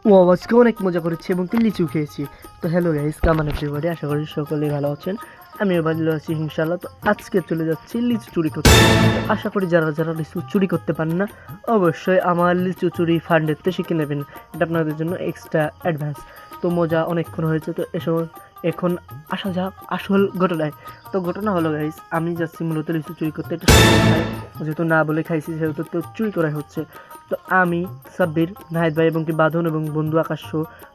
ও আজকে অনেক মজা করেছি এবং কি লিচু খেয়েছি। তো হ্যালো গাইস, কেমন এভরিবডি, আশা করি সকলেই ভালো আছেন। আমিও ভালো আছি ইনশাআল্লাহ। তো আজকে চলে যাচ্ছি লিচু চুরি করতে। তো আশা করি যারা যারা লিচু চুরি করতে পারেন না, অবশ্যই আমার লিচু চুরি ফান্ডেতে শিখে নেবেন। এটা আপনাদের জন্য এক্সট্রা অ্যাডভান্স। তো মজা অনেকক্ষণ হয়েছে, তো এসব এখন আসা যাক আসল ঘটনায়। তো ঘটনা হলো গাইস, আমি যাচ্ছি মূলত লিচু চুরি করতে। এটা যেহেতু না বলে খাইছি, সেহেতু তো চুরি করাই হচ্ছে। তো আমি সাব্বির, নাহিদ ভাই এবং কি বাঁধন এবং বন্ধু আকাশ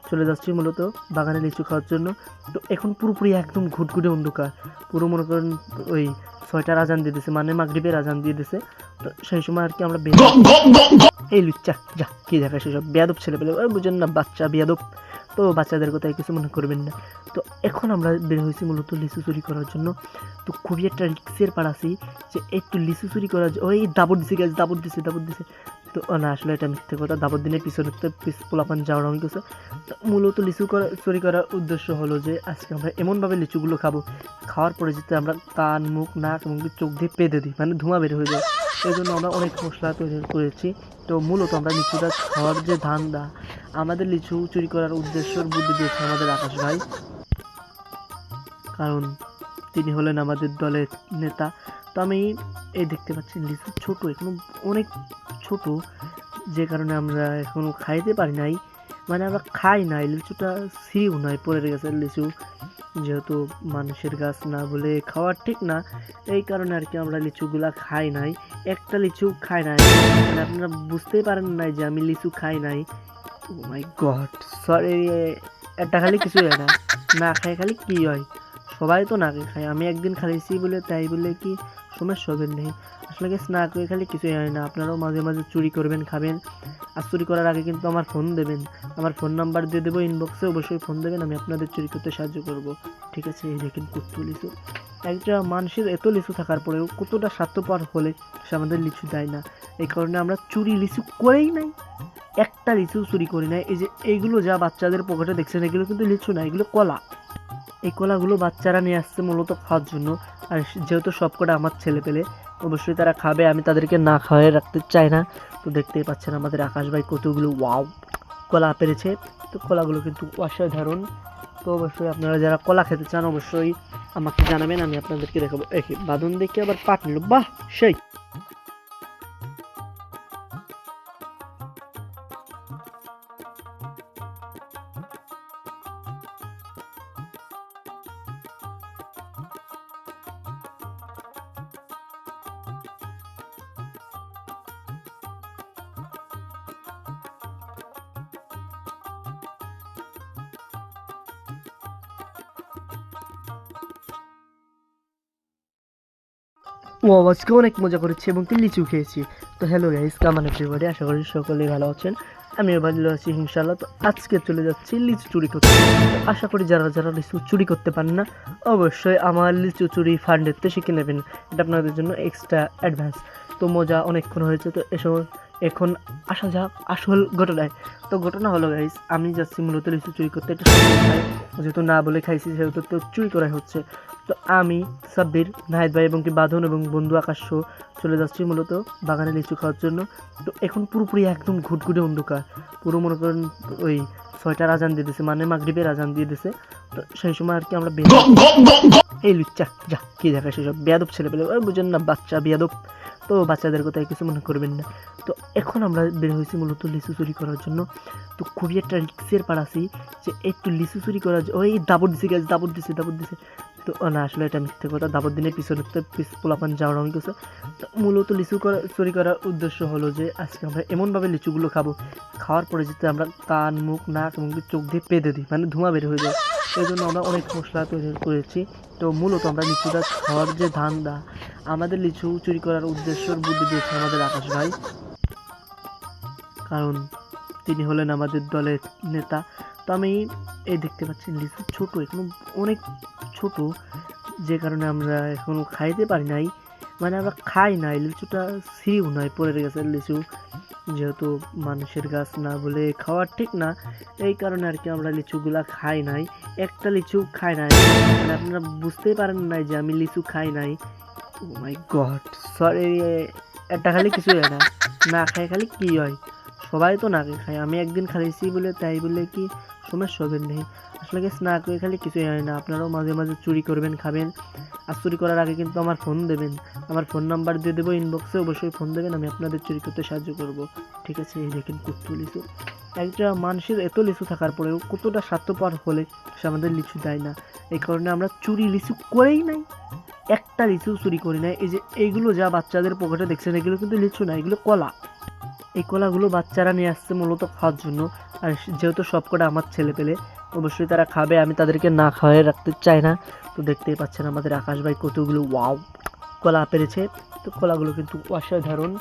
চলে যাচ্ছি মূলত বাগানে লিচু খাওয়ার জন্য। তো এখন পুরোপুরি একদম ঘুটঘুটে অন্ধকার, পুরো মনে করেন ওই 6টার আজান দিয়ে দিছে, মানে মাগরিবের আজান দিয়ে দিছে। তো সেই সময় আর কি আমরা এই লুচ্চা যা কি দেখা সেসব বেয়াদব ছেলে পেলে, ওই বুঝেন না, বাচ্চা বেয়াদব। তো বাচ্চাদের কথায় কিছু মনে করবেন না। তো এখন আমরা বের হয়েছি মূলত লিচু চুরি করার জন্য। তো খুবই একটা রিক্সের পার আছি যে একটু লিচু চুরি করার ওই দাবর দিছে গাছ, দাবর দিছে। তো না, আসলে এটা মিথ্যে কথা, দাবর দিনের পিছনে তো পোলাপান যাওয়া রঙ গেছে। তো মূলত লিচু চুরি করার উদ্দেশ্য হলো যে আজকে আমরা এমনভাবে লিচুগুলো খাবো, খাওয়ার পরে যাতে আমরা কান, মুখ, নাক এবং চোখ দিয়ে পেঁদে দিই, মানে ধোঁয়া বের হয়ে যায়। সেই জন্য আমরা অনেক মশলা তৈরি করেছি। তো মূলত আমরা লিচুটা খাওয়ার যে ধান্দা, আমাদের লিচু চুরি করার উদ্দেশ্যর বুদ্ধি দিয়েছে আমাদের আকাশ ভাই, কারণ তিনি হলেন আমাদের দলের নেতা। তো আমি এই দেখতে পাচ্ছি লিচু ছোট, এখনো অনেক ছোট, যে কারণে আমরা এখনো খাইতে পারি নাই, মানে আমরা খাই নাই লিচুটা, সিও নাই, পড়ে গেছে লিচু, যেহেতু মানুষের গাছ না বলে খাওয়ার ঠিক না, এই কারণে আর কি আমরা লিচুগুলা খাই নাই। একটা লিচু খাই নাই, মানে আপনারা বুঝতেই পারেন নাই যে আমি লিচু খাই নাই। ও মাই গড, সরি, একটা খালি কিছু হয় না, না খাই খালি কি হয়, সবাই তো না খায়, আমি একদিন খাইছি বলে তাই বলে কি সমস্যা হবে নেই। আসলে কি না করে খালি কিছুই হয় না। আপনারাও মাঝে মাঝে চুরি করবেন, খাবেন, আর চুরি করার আগে কিন্তু আমার ফোন দেবেন, আমার ফোন নাম্বার দিয়ে দেবো ইনবক্সে, অবশ্যই ফোন দেবেন, আমি আপনাদের চুরি করতে সাহায্য করব। ঠিক আছে, এই দেখেন কত লিচু। একটা মানুষের এত লিচু থাকার পরেও কতটা স্বার্থপর হলে সে আমাদের লিচু দেয় না, এই কারণে আমরা চুরি লিচু করেই নাই, একটা লিচু চুরি করি নাই। এই যে এইগুলো যা বাচ্চাদের পকেটে দেখছেন, এগুলো কিন্তু লিচু না, এগুলো কলা। এই কলাগুলো বাচ্চারা নিয়ে আসছে মূলত খাওয়ার জন্য। আর যেহেতু সবকটা আমার ছেলে পেলে, অবশ্যই তারা খাবে, আমি তাদেরকে না খাওয়াই রাখতে চাই না। তো দেখতেই পাচ্ছেন আমাদের আকাশ ভাই কতগুলো ওয়াও কলা পেরেছে। তো কলাগুলো কিন্তু অসাধারণ। তো অবশ্যই আপনারা যারা কলা খেতে চান অবশ্যই আমাকে জানাবেন, আমি আপনাদেরকে দেখাবো। বাঁধন দেখে আবার পাট নিল, বাহ সেই। ও আজকে অনেক মজা করেছি এবং কি লিচু খেয়েছি। তো হ্যালো গাইস, কেমন এভরিবডি, আশা করি সকলেই ভালো আছেন। আমিও ভালো আছি ইনশাআল্লাহ। তো আজকে চলে যাচ্ছি লিচু চুরি করতে। তো আশা করি যারা যারা লিচু চুরি করতে পারেন না, অবশ্যই আমার লিচু চুরি ফান্ডেতে শিখে নেবেন। এটা আপনাদের জন্য এক্সট্রা অ্যাডভান্স। তো মজা অনেকক্ষণ হয়েছে, তো এসব এখন আসা যাক আসল ঘটনায়। তো ঘটনা হলো গাইস, আমি যাচ্ছি মূলত লিচু চুরি করতে। এটা যেহেতু না বলে খাইছি, সেহেতু তো চুরি করাই হচ্ছে। তো আমি সাব্বির, নাহিদ ভাই এবং কি বাঁধন এবং বন্ধু আকাশ চলে যাচ্ছি মূলত বাগানে লিচু খাওয়ার জন্য। তো এখন পুরোপুরি একদম ঘুটঘুটে অন্ধকার, পুরো মনে করেন ওই 6টার আজান দিয়ে দিছে, মানে মাগরিবের আজান দিয়ে দিছে। তো সেই সময় আর কি আমরা এই লুচ্চা যা কি দেখা সেসব বেয়াদব ছেলে পেলে, ওই বুঝেন না, বাচ্চা বেয়াদব। তো বাচ্চাদের কথায় কিছু মনে করবেন না। তো এখন আমরা বের হয়েছি মূলত লিচু চুরি করার জন্য। তো খুবই একটা রিক্সের পার আছি যে একটু লিচু চুরি করার ওই দাবর দিছে গাছ, দাবর দিছে। তো না, আসলে এটা মিথ্যে কথা, দাবর দিনের পিছনে তো পোলাপান যাওয়া রঙ গেছে। তো মূলত লিচু চুরি করার উদ্দেশ্য হলো যে আজকে আমরা এমনভাবে লিচুগুলো খাবো, খাওয়ার পরে যাতে আমরা কান, মুখ, নাক এবং চোখ দিয়ে পেঁদে দিই, মানে ধোঁয়া বের হয়ে যায়। সেই জন্য আমরা অনেক মশলা তৈরি করেছি। তো মূলত আমরা লিচুটা খাওয়ার যে ধান্দা, আমাদের লিচু চুরি করার উদ্দেশ্যর বুদ্ধি দিয়েছে আমাদের আকাশ ভাই, কারণ তিনি হলেন আমাদের দলের নেতা। তো আমি এই দেখতে পাচ্ছি লিচু ছোট, এখনো অনেক ছোট, যে কারণে আমরা এখনো খাইতে পারি নাই, মানে আমরা খাই নাই লিচুটা, সিও নাই, পড়ে গেছে লিচু, যেহেতু মানুষের গাছ না বলে খাওয়ার ঠিক না, এই কারণে আর কি আমরা লিচুগুলা খাই নাই। একটা লিচু খাই নাই, মানে আপনারা বুঝতেই পারেন নাই যে আমি লিচু খাই নাই। ও মাই গড, সরি, একটা খালি কিছু হয় না, না খাই খালি কি হয়, সবাই তো না খেয়ে খায়, আমি একদিন খাইছি বলে তাই বলে কি সমস্যা হবে নেই। আসলে কি না করে খালি কিছুই হয় না। আপনারাও মাঝে মাঝে চুরি করবেন, খাবেন, আর চুরি করার আগে কিন্তু আমার ফোন দেবেন, আমার ফোন নাম্বার দিয়ে দেবো ইনবক্সে, অবশ্যই ফোন দেবেন, আমি আপনাদের চুরি করতে সাহায্য করব। ঠিক আছে, এই দেখেন কত লিচু। একটা মানুষের এত লিচু থাকার পরেও কতটা স্বার্থপর হলে সে আমাদের লিচু দেয় না। এই কারণে আমরা চুরি লিচু করেই নাই, একটা লিচু চুরি করি নাই। এই যে এইগুলো যা বাচ্চাদের পকেটে দেখছেন, এগুলো কিন্তু লিচু না, এগুলো কলা। এই কলাগুলো বাচ্চারা নিয়ে আসছে মূলত খাওয়ার জন্য। আর যেহেতু সবকটা আমার ছেলে পেলে, অবশ্যই তারা খাবে, আমি তাদেরকে না খাওয়াই রাখতে চাই না। তো দেখতেই পাচ্ছেন আমাদের আকাশ ভাই কতগুলো ওয়াও কলা পেরেছে। তো কলাগুলো কিন্তু অসাধারণ।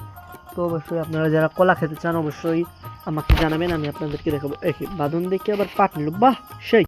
তো অবশ্যই আপনারা যারা কলা খেতে চান অবশ্যই আমাকে জানাবেন, আমি আপনাদেরকে দেখাবো। বাঁধন দেখে আবার পাট নিল, বাহ সেই।